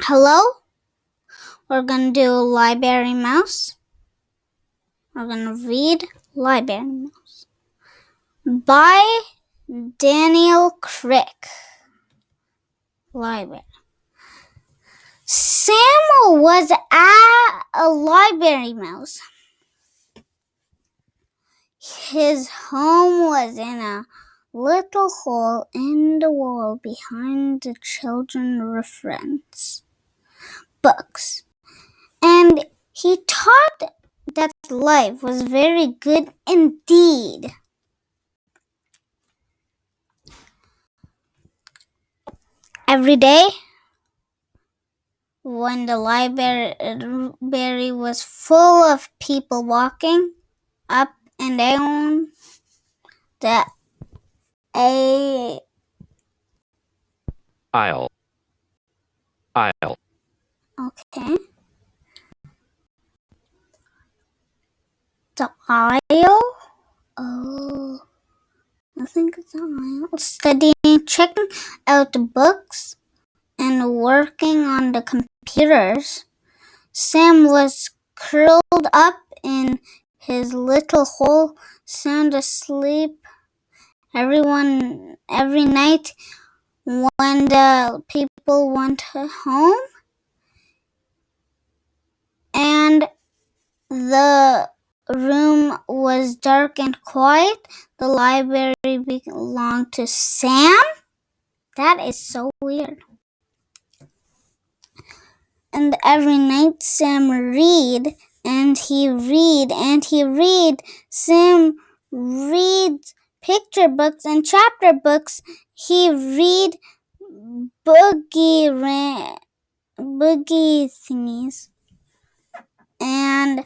Hello, we're gonna do Library Mouse. We're gonna read Library Mouse by Daniel Crick. Library. Sam was at a library mouse. His home was in a little hole in the wall behind the children's reference books. And he thought that life was very good indeed. Every day, when the library was full of people walking up and down the aisle. Okay. The aisle? Oh, I think it's an aisle. Studying, checking out the books, and working on the computers. Sam was curled up in his little hole, sound asleep. Every night when the people went home and the room was dark and quiet, the library belonged to Sam? That is so weird. And every night Sam read, and he read, and he read. Sam reads picture books and chapter books. He read boogie thingies and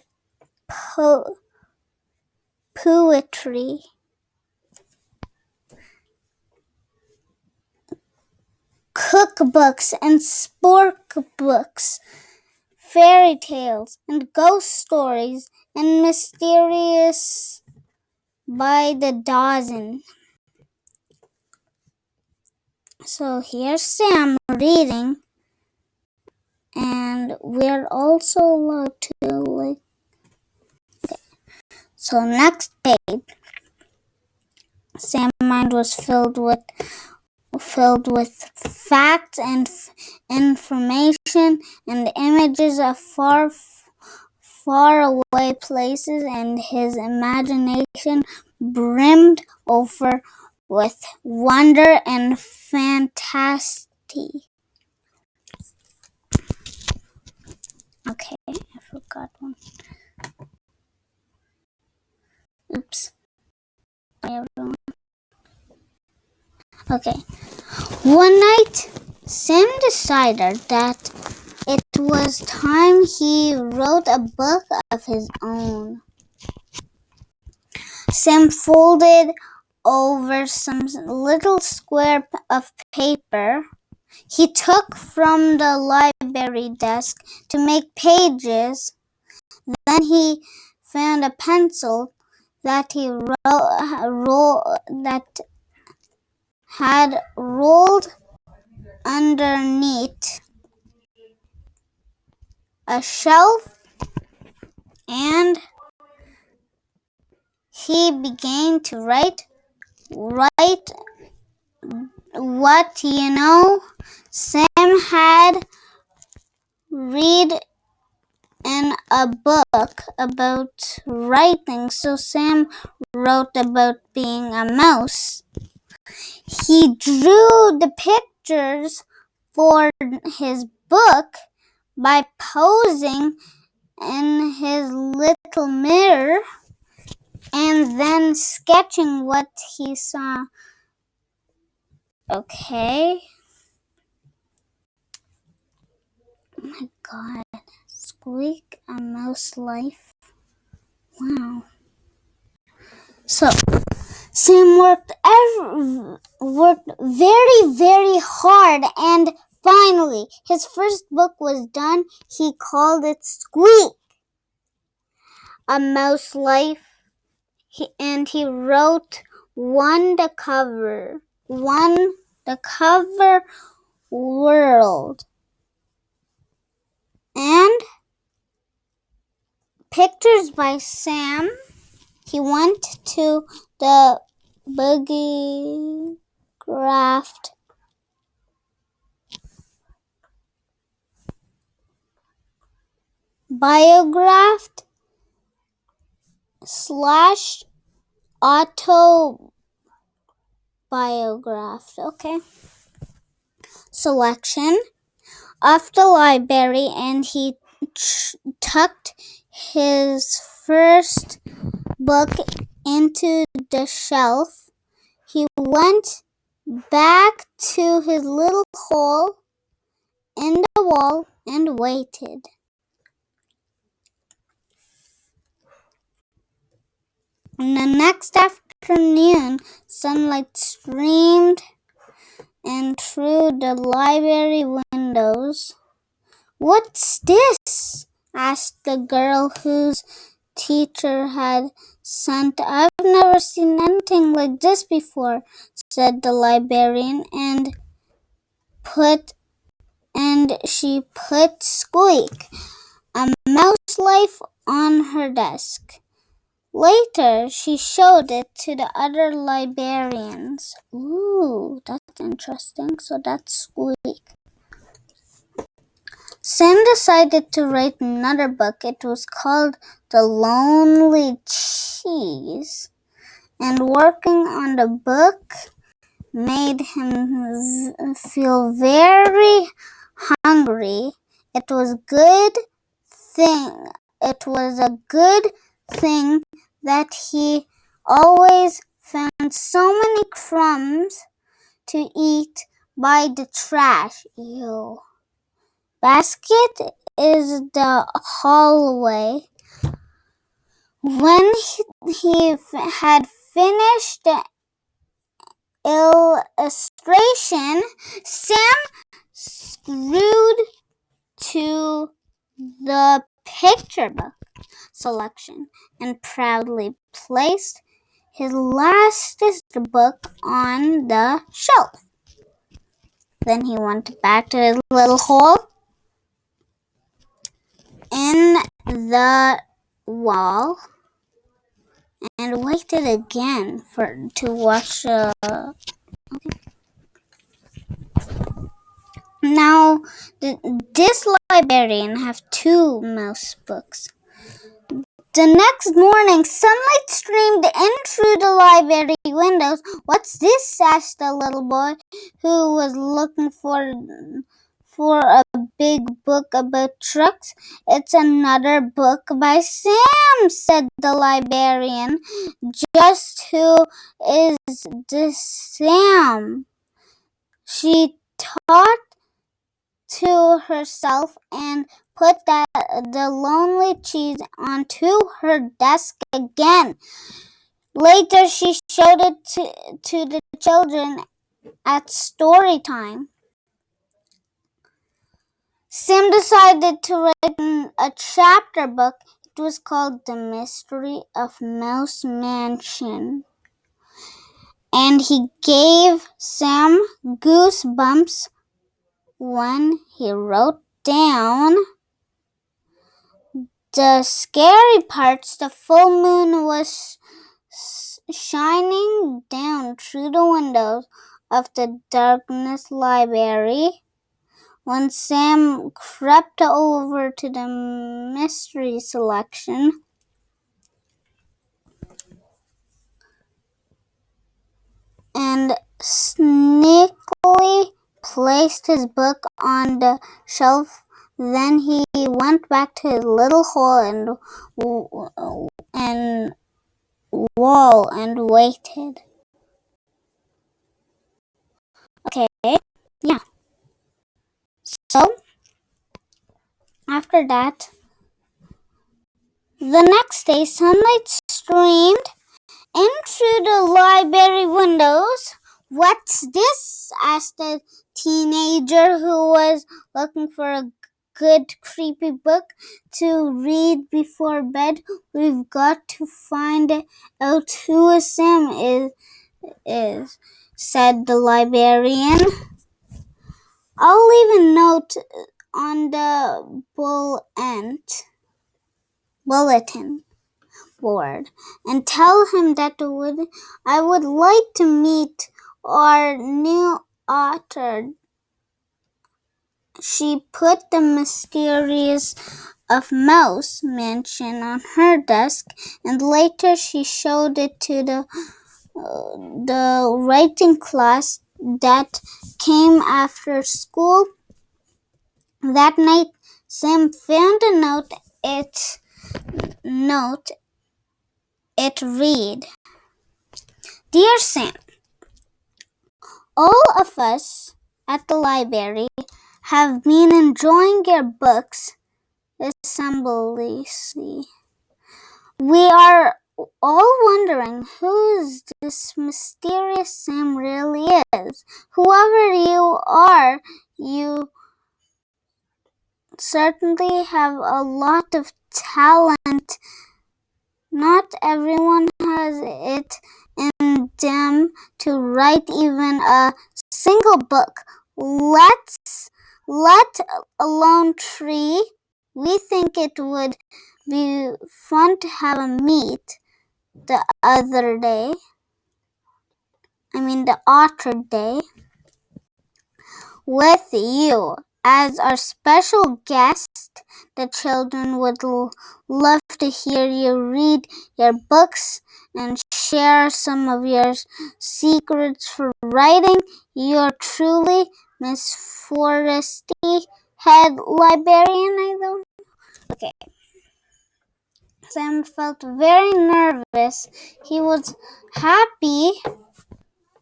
poetry. Cookbooks and sport books, fairy tales and ghost stories and mysterious by the dozen. So here's Sam reading, and we're also allowed to okay. So next page, Sam's mind was filled with facts and information and images of far away places, and his imagination brimmed over with wonder and fantasy. Okay, I forgot one. Oops. Everyone. Okay. One night, Sam decided that it was time he wrote a book of his own. Sam folded over some little square of paper he took from the library desk to make pages. Then he found a pencil that he had rolled underneath a shelf, and he began to write what Sam had read in a book about writing, so Sam wrote about being a mouse. He drew the pictures for his book by posing in his little mirror and then sketching what he saw. Okay. Oh my god. Squeak a mouse life. Wow. So, Sam worked very, very hard, and finally, his first book was done. He called it Squeak, a Mouse Life, and he wrote the cover world. Pictures by Sam. He went to the Biographed slash autobiographed. Okay. Selection of the library, and he tucked his first book into the shelf. He went back to his little hole in the wall and waited. In the next afternoon, sunlight streamed in through the library windows. "What's this?" asked the girl whose teacher had sent. "I've never seen anything like this before," said the librarian, and she put Squeak, a mouse life, on her desk. Later, she showed it to the other librarians. Ooh, that's interesting. So that's Squeak. Sam decided to write another book. It was called The Lonely Cheese. And working on the book made him feel very hungry. It was a good thing that he always found so many crumbs to eat by the trash. Ew. Basket is the hallway. When he had finished the illustration, Sam screwed to the picture book selection and proudly placed his last book on the shelf. Then he went back to his little hole in the wall and waited again to watch. Now, this librarian have 2 mouse books. The next morning, sunlight streamed in through the library windows. "What's this?" asked the little boy, who was looking for a big book about trucks. "It's another book by Sam," said the librarian. "Just who is this Sam?" She thought to herself and put the lonely cheese onto her desk again. Later, she showed it to the children at story time. Sam decided to write a chapter book. It was called The Mystery of Mouse Mansion. And he gave Sam goosebumps when he wrote down the scary parts. The full moon was shining down through the windows of the darkness library. When Sam crept over to the mystery selection, and sneakily placed his book on the shelf, then he went back to his little hole and wall and waited. Okay, yeah. So, after that, the next day, sunlight streamed in through the library windows. "What's this?" asked a teenager who was looking for a good creepy book to read before bed. "We've got to find out who Sam is, said the librarian. "I'll leave a note on the bull end." bulletin board and tell him that I would like to meet our new author. She put the Mysterious of Mouse Mansion on her desk, and later she showed it to the writing class that came after school. That night, Sam found a note. It read, "Dear Sam, all of us at the library have been enjoying your books assembly. We are all wondering who this mysterious Sam really is. Whoever you are, you certainly have a lot of talent. Not everyone has it in them to write even a single book, let alone 3. We think it would be fun to have a meet the author day, with you as our special guest. The children would love to hear you read your books and share some of your secrets for writing. You're truly Miss Foresty, head librarian, I don't. Okay. Sam felt very nervous. He was happy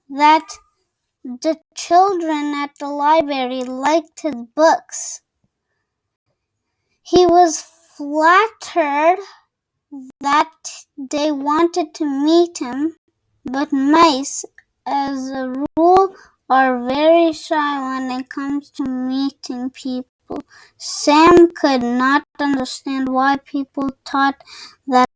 that the children at the library liked his books. He was flattered that they wanted to meet him, but mice, as a rule, are very shy when it comes to meeting people. Sam could not understand why people thought that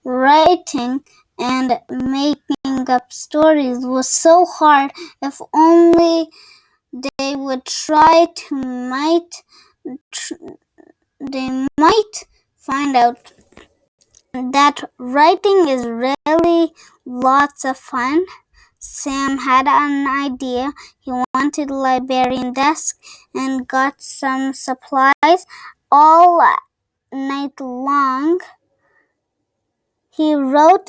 writing and making up stories was so hard. If only they would try they might find out that writing is really lots of fun. Sam had an idea. He wanted a librarian desk and got some supplies. All night long, he wrote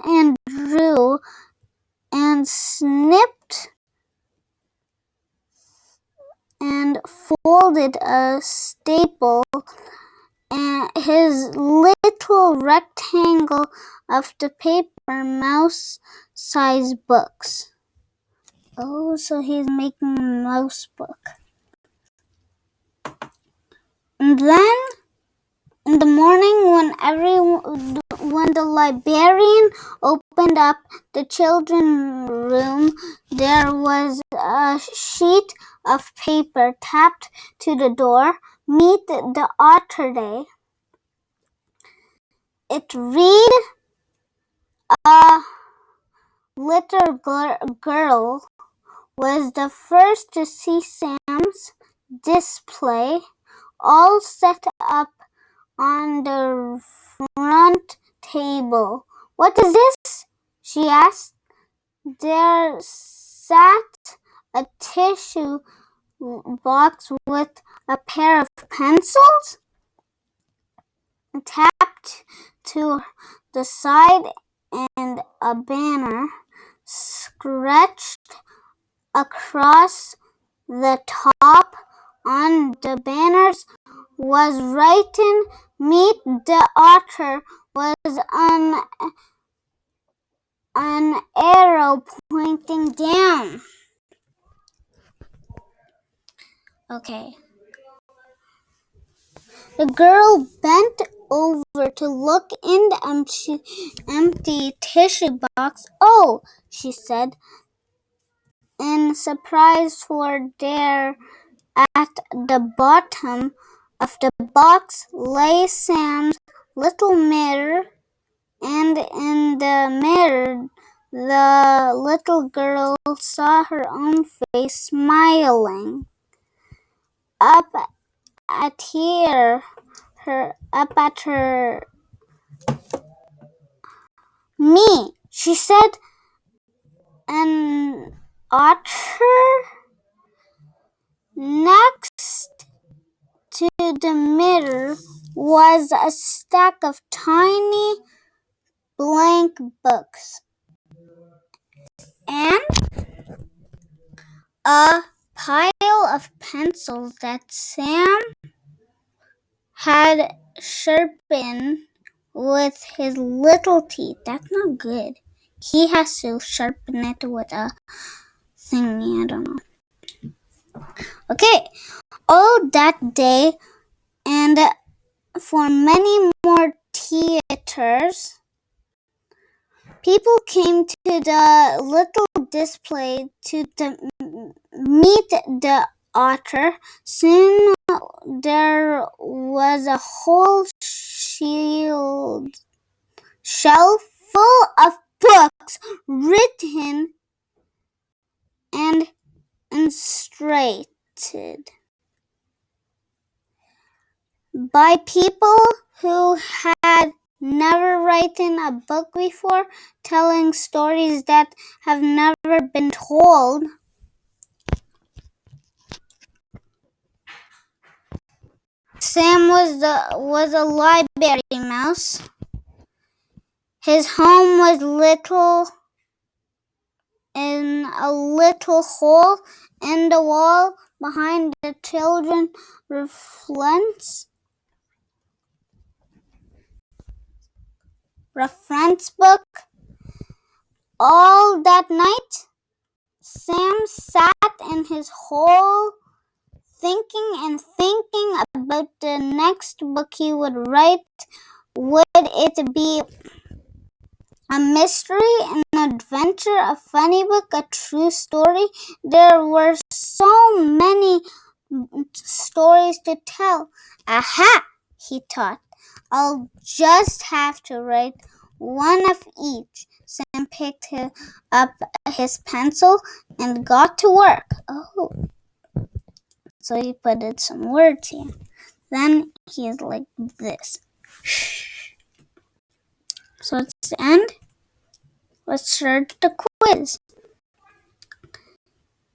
and drew and snipped and folded a staple and his little rectangle of the paper mouse-sized books. Oh, so he's making a mouse book. And then in the morning, when the librarian opened up the children's room, there was a sheet of paper tapped to the door. Meet the author day. It read, a little girl was the first to see Sam's display, all set up on the front table. "What is this?" she asked. There sat a tissue box with a pair of pencils tapped to the side and a banner stretched across the top. On the banners was written, "Meet the author," was an arrow pointing down. Okay. The girl bent over to look in the empty tissue box. "Oh," she said in surprise, for there at the bottom of the box lay Sam's little mirror, and in the mirror the little girl saw her own face smiling. up at her. Me, she said. An otter. Next to the mirror was a stack of tiny blank books and a pile of pencils that Sam had sharpened with his little teeth. That's not good. He has to sharpen it with a thingy, I don't know. Okay, all that day and for many more theaters, people came to the little display to meet the otter. Soon there was a whole shelf full of books written and illustrated by people who had never written a book before, telling stories that have never been told. Sam was a library mouse. His home was in a little hole in the wall behind the children's reference book. All that night, Sam sat in his hole thinking about the next book he would write. Would it be a mystery, an adventure, a funny book, a true story? There were so many stories to tell. Aha, he thought. I'll just have to write one of each. Sam picked up his pencil and got to work. Oh, so he put in some words here. Then he's like this. So it's the end. Let's start the quiz.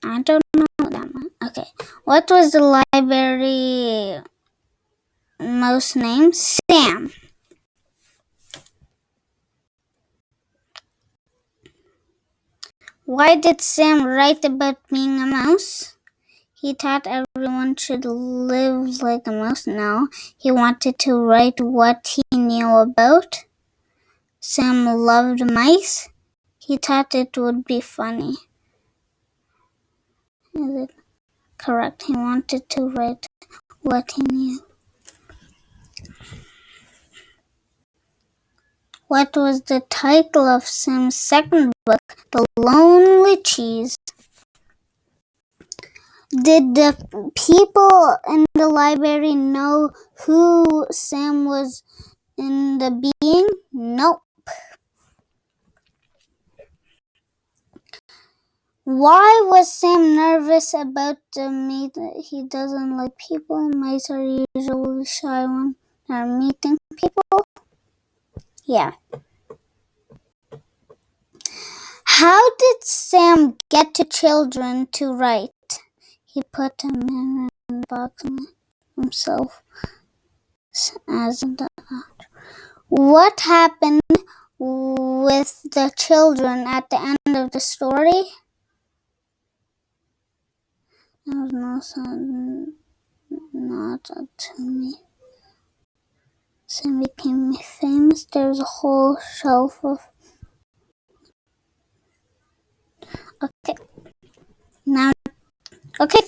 I don't know that one. Okay. What was the library mouse name? Sam. Why did Sam write about being a mouse? He thought everyone should live like a mouse. No, he wanted to write what he knew about. Sam loved mice. He thought it would be funny. Is it correct? He wanted to write what he knew. What was the title of Sam's second book, The Lonely Cheese? Did the people in the library know who Sam was in the beginning? Nope. Why was Sam nervous about the meeting? He doesn't like people. Mice are usually shy when they're meeting people. Yeah. How did Sam get to children to write? He put a mirror in the box himself as the otter. What happened with the children at the end of the story? There was no son, not to me. Sam became famous. There's a whole shelf of. Okay. Now, okay.